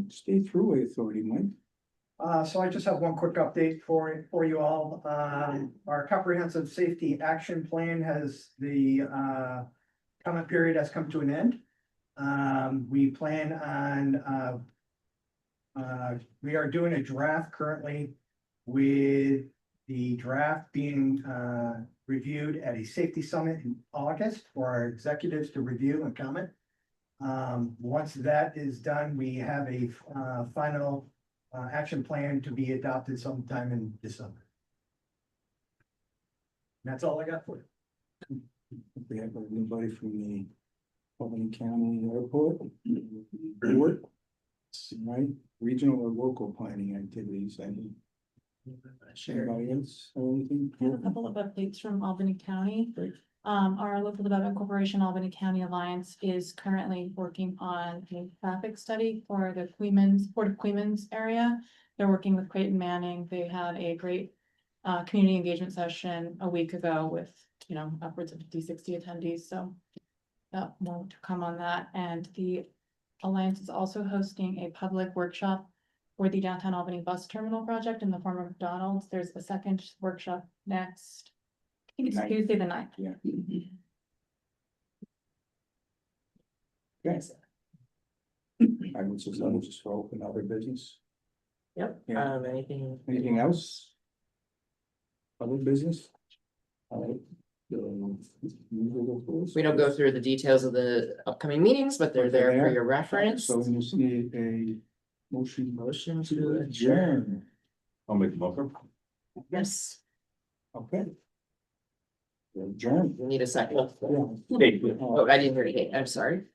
State Thruway Authority, Mike. So I just have one quick update for you all. Our comprehensive safety action plan has the comment period has come to an end. We plan on we are doing a draft currently with the draft being reviewed at a safety summit in August for our executives to review and comment. Once that is done, we have a final action plan to be adopted sometime in December. That's all I got for you. We have anybody from the Albany County Airport. Board. Right, regional or local planning activities, any? Anybody else, or anything? I have a couple of updates from Albany County. Our local development corporation, Albany County Alliance, is currently working on a traffic study for the Port of Queens area. They're working with Creighton Manning. They had a great community engagement session a week ago with, upwards of 50, 60 attendees. So more to come on that. And the Alliance is also hosting a public workshop for the downtown Albany bus terminal project in the former McDonald's. There's a second workshop next. I think it's Ninth. Tuesday the 9th. Yeah. Okay. I would just for open other business. Yep, Yeah. anything Else? Other business? All right. We don't go through the details of the upcoming meetings, but they're there for your reference. So we just need a motion. Motion to adjourn. I'll make the motion. Yes, Okay. Adjourn. we need a second. Yeah. Oh, I didn't hear it. I'm sorry.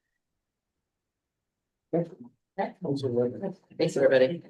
Okay. Thanks, everybody.